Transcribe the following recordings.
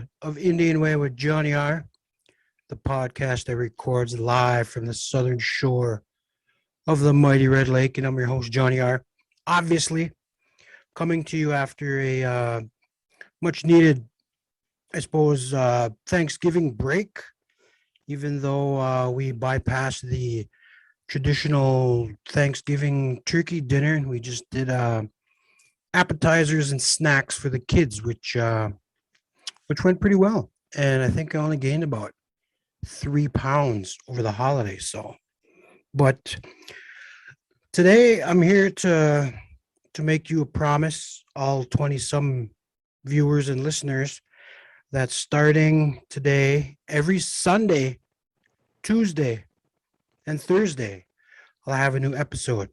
episode of Indian Way with Johnny R, the podcast that records live from the southern shore of the mighty Red Lake. And I'm your host, Johnny R. Obviously, coming to you after a much needed, Thanksgiving break, even though we bypassed the traditional Thanksgiving turkey dinner and we just did appetizers and snacks for the kids, which went pretty well. And I think I only gained about 3 pounds over the holidays. But today I'm here to make you a promise, all 20 some viewers and listeners, that starting today, every Sunday, Tuesday, and Thursday, I'll have a new episode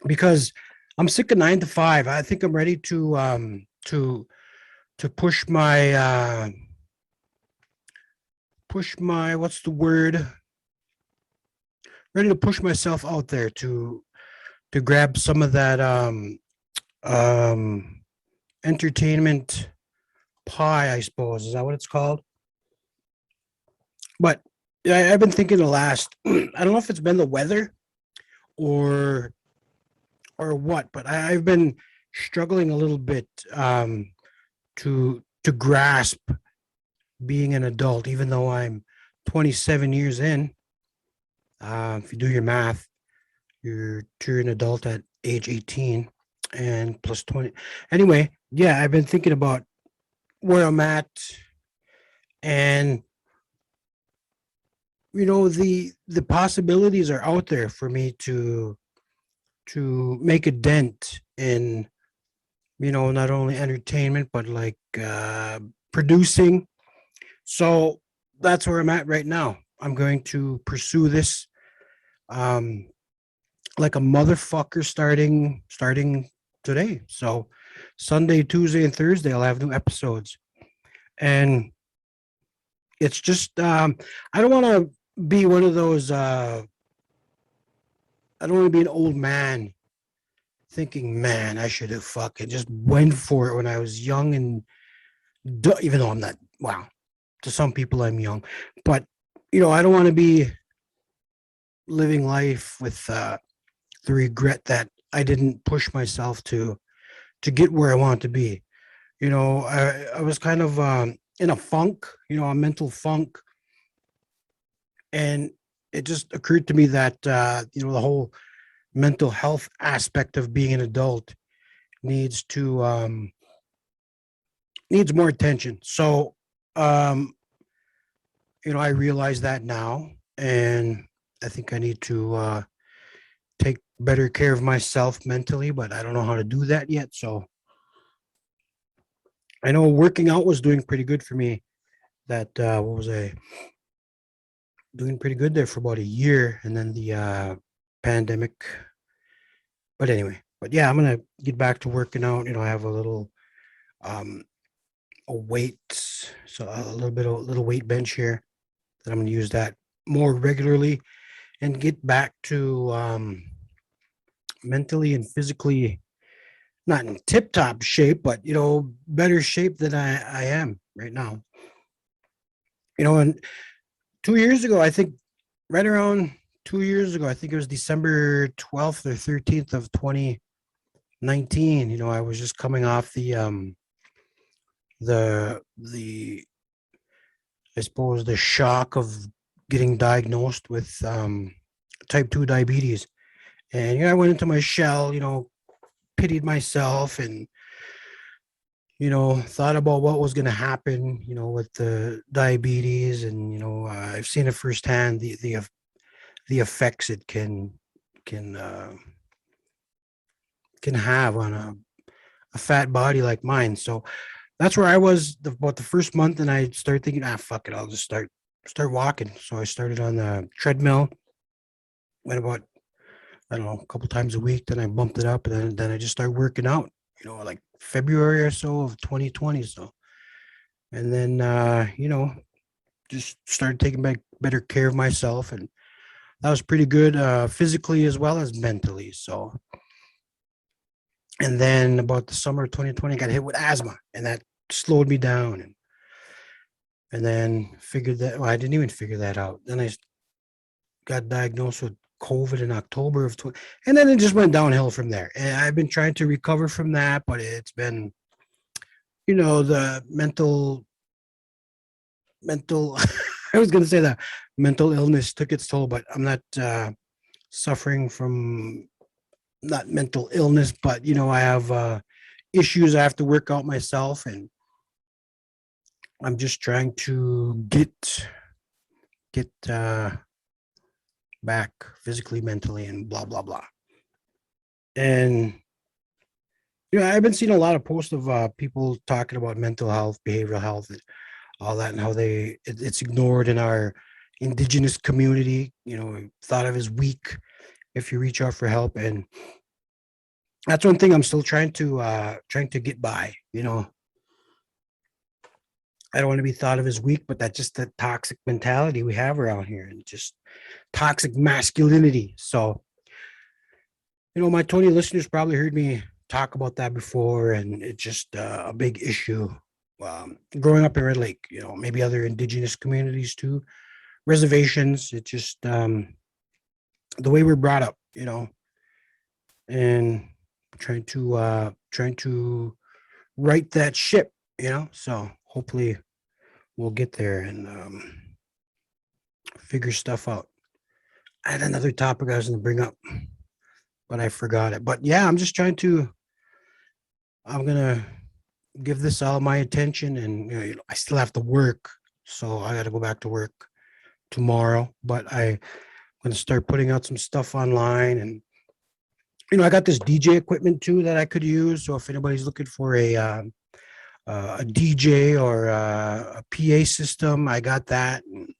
because I'm sick of 9 to 5. I think I'm ready to push my what's the word? Ready to push myself out there to grab some of that um entertainment pie, I suppose. Is that what it's called? But I've been thinking the last I don't know if it's been the weather or what, but I've been struggling a little bit to grasp being an adult, even though I'm 27 years in. If you do your math, you're an adult at age 18 and plus 20. Anyway, yeah, I've been thinking about where I'm at, and the possibilities are out there for me to make a dent in not only entertainment but like producing. So that's where I'm at right now. I'm going to pursue this like a motherfucker starting today. So Sunday, Tuesday, and Thursday I'll have new episodes. And it's just I don't want to be one of those I don't want to be an old man thinking, man, I should have fucking just went for it when I was young and even though I'm not, wow, to some people I'm young, but I don't want to be living life with the regret that I didn't push myself to get where I want to be. I was kind of in a funk, a mental funk, and it just occurred to me that the whole mental health aspect of being an adult needs to needs more attention. So I realize that now, and I think I need to take better care of myself mentally, but I don't know how to do that yet. So I know working out was doing pretty good for me. That what was I doing pretty good there for about a year, and then the pandemic. But anyway, but yeah, I'm gonna get back to working out. I have a little um a weight, so a little weight bench here that I'm gonna use that more regularly and get back to mentally and physically not in tip top shape, but better shape than I am right now. And 2 years ago, I think right around 2 years ago, I think it was December 12th or 13th of 2019. I was just coming off the I suppose the shock of getting diagnosed with type 2 diabetes. And I went into my shell, pitied myself and thought about what was going to happen, with the diabetes. And I've seen it firsthand, the effects it can have on a fat body like mine. So that's where I was about the first month, and I started thinking, fuck it, I'll just start walking. So I started on the treadmill, went about, I don't know, a couple times a week. Then I bumped it up, and then I just started working out, like February or so of 2020. So, and then just started taking better care of myself, and that was pretty good, physically as well as mentally. So, and then about the summer of 2020, I got hit with asthma, and that slowed me down. And and then figured that, well, I didn't even figure that out. Then got diagnosed with COVID in October of 20, and then it just went downhill from there. And I've been trying to recover from that, but it's been, the mental I was going to say that mental illness took its toll, but I'm not suffering from not mental illness, but I have issues I have to work out myself, and I'm just trying to get back physically, mentally, and blah blah blah. And I've been seeing a lot of posts of people talking about mental health, behavioral health, and all that, and how it's ignored in our indigenous community. Thought of as weak if you reach out for help, and that's one thing I'm still trying to get by. I don't want to be thought of as weak, but that's just the toxic mentality we have around here, and just toxic masculinity. So, my Tony listeners probably heard me talk about that before, and it's just a big issue. Growing up in Red Lake, maybe other indigenous communities too, reservations. It's just the way we're brought up, and trying to right that ship, So hopefully we'll get there and figure stuff out. I had another topic I was going to bring up, but I forgot it. But yeah, I'm gonna give this all my attention, and I still have to work, so I got to go back to work tomorrow. But I'm gonna start putting out some stuff online, and I got this DJ equipment too that I could use. So if anybody's looking for a DJ or a PA system, I got that. And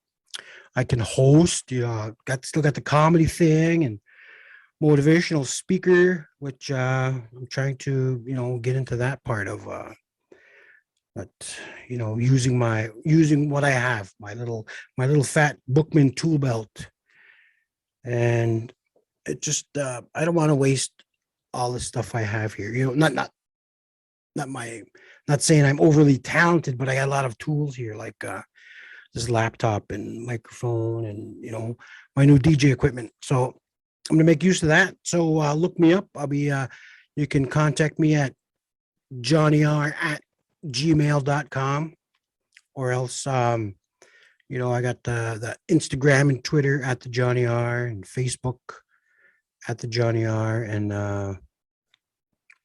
I can host. Still got the comedy thing and motivational speaker, which I'm trying to get into that part of. But using what I have, my little fat Bookman tool belt, and it just I don't want to waste all the stuff I have here. Not my not saying I'm overly talented, but I got a lot of tools here, like this laptop and microphone, and my new DJ equipment. So I'm gonna make use of that. So look me up. You can contact me at johnnyr@gmail.com, or else I got the Instagram and Twitter at the Johnny R, and Facebook at the Johnny R, and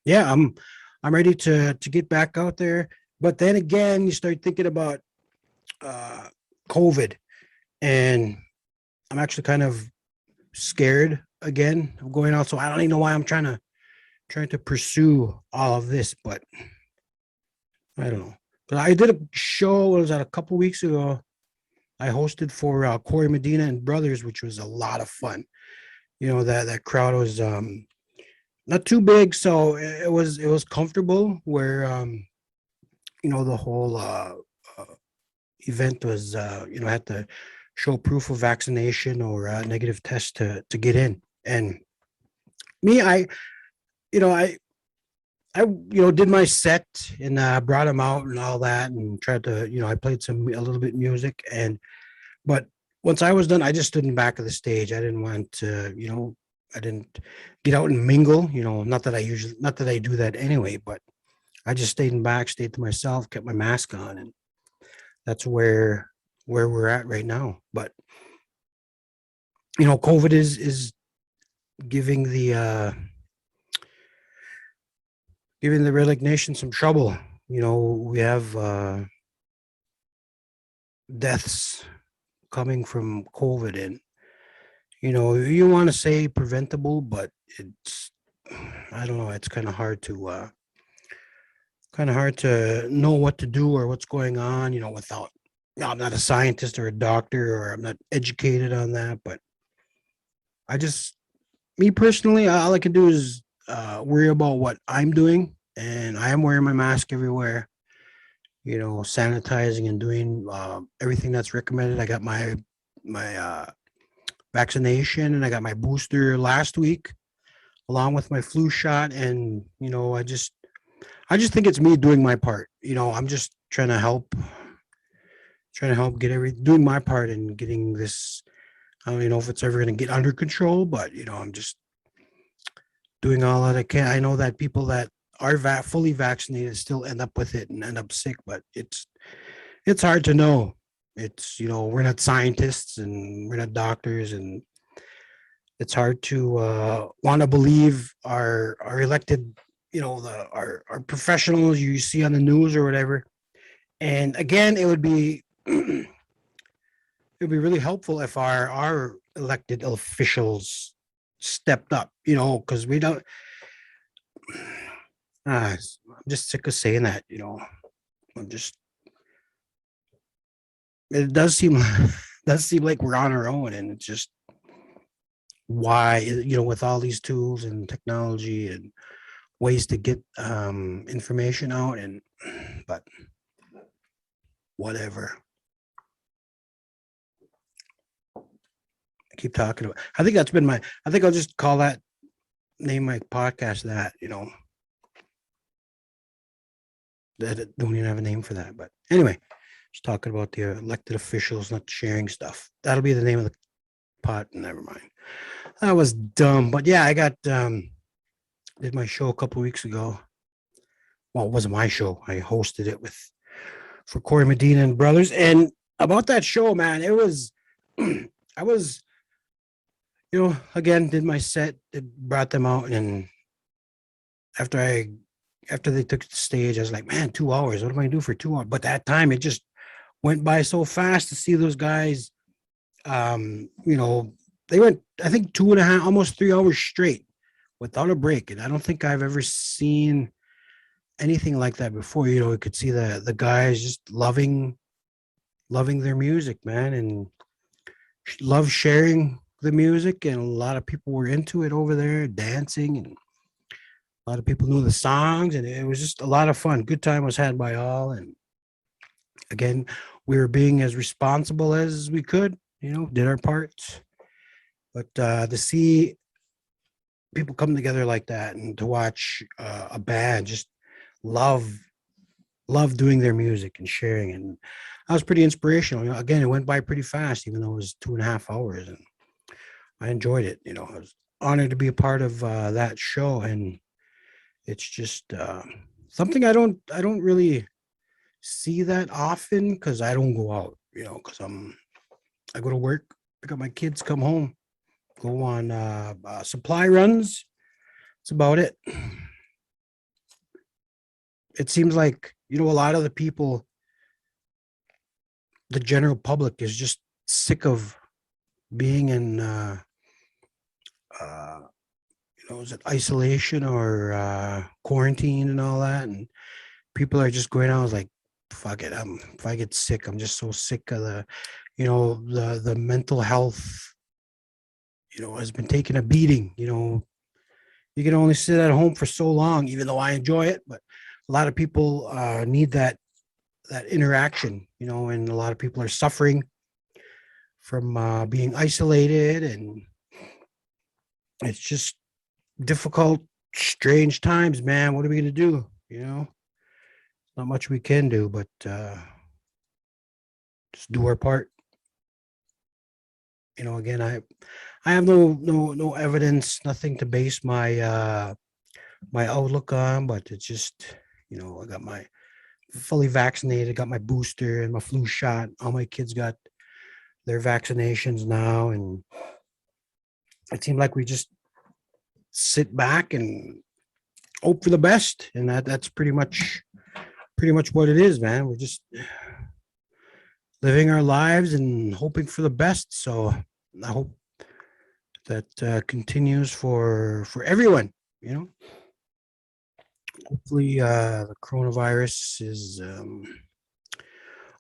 yeah, I'm ready to get back out there. But then again, you start thinking about uh COVID, and I'm actually kind of scared again of going out. So I don't even know why I'm trying to pursue all of this, but I don't know. But I did a show, what was that, a couple weeks ago? I hosted for Corey Medina and Brothers, which was a lot of fun. That crowd was not too big, so it was comfortable. Where the whole uh, event was had to show proof of vaccination or a negative test to get in. And me, you know I did my set, and brought him out and all that, and tried to I played a little bit music, and but once I was done, I just stood in the back of the stage. I didn't want to, I didn't get out and mingle. Not that I do that anyway, but I just stayed in back, stayed to myself, kept my mask on, and that's where we're at right now. But COVID is giving the Red Lake Nation some trouble. We have deaths coming from COVID, and you want to say preventable, but it's I don't know. It's kind of hard to know what to do or what's going on. Without. No, I'm not a scientist or a doctor, or I'm not educated on that, but I just, me personally, all I can do is worry about what I'm doing, and I am wearing my mask everywhere. Sanitizing and doing everything that's recommended. I got my vaccination, and I got my booster last week, along with my flu shot. And I just think it's me doing my part. I'm just trying to help trying to help doing my part in getting this. I don't even know if it's ever going to get under control, but I'm just doing all that I can. I know that people that are fully vaccinated still end up with it and end up sick, but it's hard to know. It's we're not scientists and we're not doctors, and it's hard to want to believe our elected, our professionals you see on the news or whatever. And again, it would be it would be really helpful if our elected officials stepped up, because we don't. I'm just sick of saying that, I'm just. It does seem does seem like we're on our own, and it's just why with all these tools and technology and ways to get information out, and but whatever. I keep talking about. I think that's been my. I think I'll just call that name my podcast that. That don't even have a name for that. But anyway, just talking about the elected officials not sharing stuff. That'll be the name of the pot. Never mind. That was dumb. But yeah, I got did my show a couple weeks ago. Well, it wasn't my show. I hosted it for Corey Medina and Brothers. And about that show, man, it was I was again did my set, it brought them out, and after they took the stage, I was like, man, 2 hours. What am I gonna do for 2 hours? But that time it just went by so fast to see those guys. They went, I think, 2.5, almost 3 hours straight without a break. And I don't think I've ever seen anything like that before. You could see the guys just loving their music, man, and love sharing the music. And a lot of people were into it over there, dancing, and a lot of people knew the songs, and it was just a lot of fun. Good time was had by all. And again, we were being as responsible as we could, did our parts. But to see people come together like that, and to watch a band just love doing their music and sharing, and that was pretty inspirational. Again, it went by pretty fast, even though it was 2.5 hours, and I enjoyed it. I was honored to be a part of that show, and it's just something I don't really see that often, because I don't go out, because I go to work, pick up my kids, come home, go on supply runs. That's about it. It seems like, a lot of the people, the general public, is just sick of being in, uh, is it isolation or quarantine and all that. And people are just going out like, fuck it. If I get sick, I'm just so sick of the mental health, has been taking a beating. You can only sit at home for so long, even though I enjoy it. But a lot of people need that interaction, and a lot of people are suffering from being isolated, and it's just difficult, strange times, man. What are we going to do? Not much we can do, but just do our part. Again, I have no evidence, nothing to base my outlook on, but it's just, I got my fully vaccinated, got my booster and my flu shot. All my kids got their vaccinations now, and it seemed like we just sit back and hope for the best, and that's pretty much what it is, man. We're just living our lives and hoping for the best. So I hope that continues for everyone. Hopefully the coronavirus is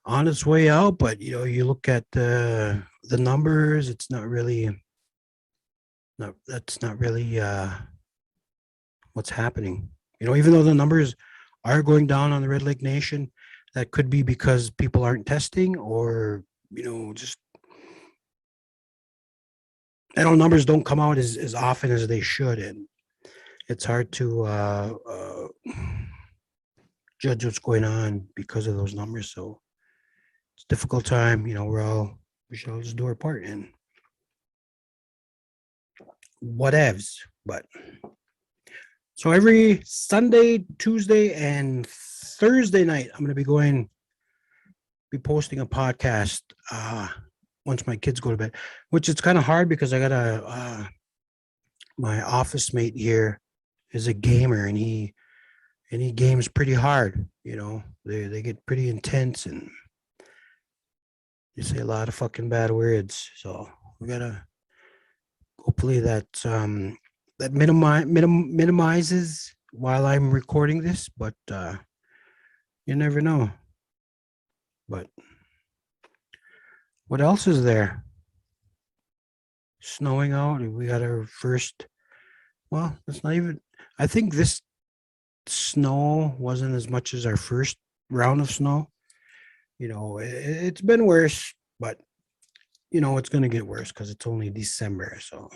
on its way out, but you look at the numbers, it's not really that's not really what's happening. Even though the numbers are going down on the Red Lake Nation, that could be because people aren't testing, or just numbers don't come out as often as they should, and it's hard to judge what's going on because of those numbers. So It's a difficult time, you know, we should all just do our part and whatevs. But so every Sunday, Tuesday, and Thursday night, I'm gonna be posting a podcast once my kids go to bed, which it's kind of hard because I got my office mate here is a gamer and he games pretty hard. You know, they get pretty intense and they say a lot of fucking bad words. So we gotta hopefully that minimizes while I'm recording this, but you never know. But what else is there? Snowing out. We got our first. Well, it's not even. I think this snow wasn't as much as our first round of snow. You know, it's been worse, but you know it's gonna get worse because it's only December. So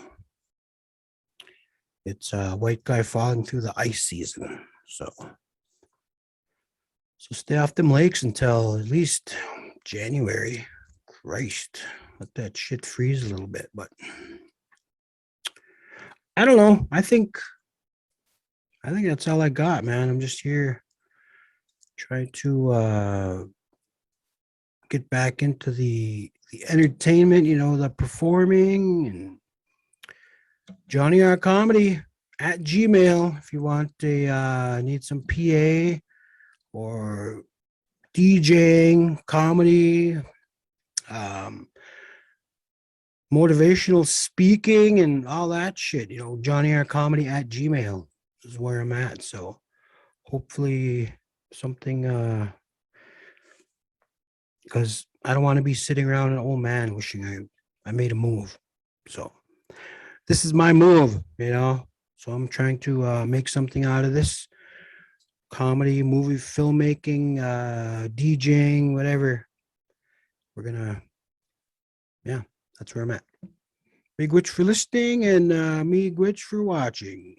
it's a white guy falling through the ice season. So stay off them lakes until at least January. Christ, let that shit freeze a little bit. But I don't know. I think that's all I got, man. I'm just here trying to get back into the entertainment, you know, the performing and Johnny R Comedy at Gmail if you want a need some PA or DJing, comedy, um, motivational speaking, and all that shit. You know, Johnny R Comedy at Gmail is where I'm at. So hopefully something because I don't want to be sitting around an old man wishing I made a move. So this is my move, you know. So I'm trying to make something out of this comedy, movie, filmmaking, DJing, whatever. We're gonna, yeah, that's where I'm at. Me Gwitch for listening and me Gwitch for watching.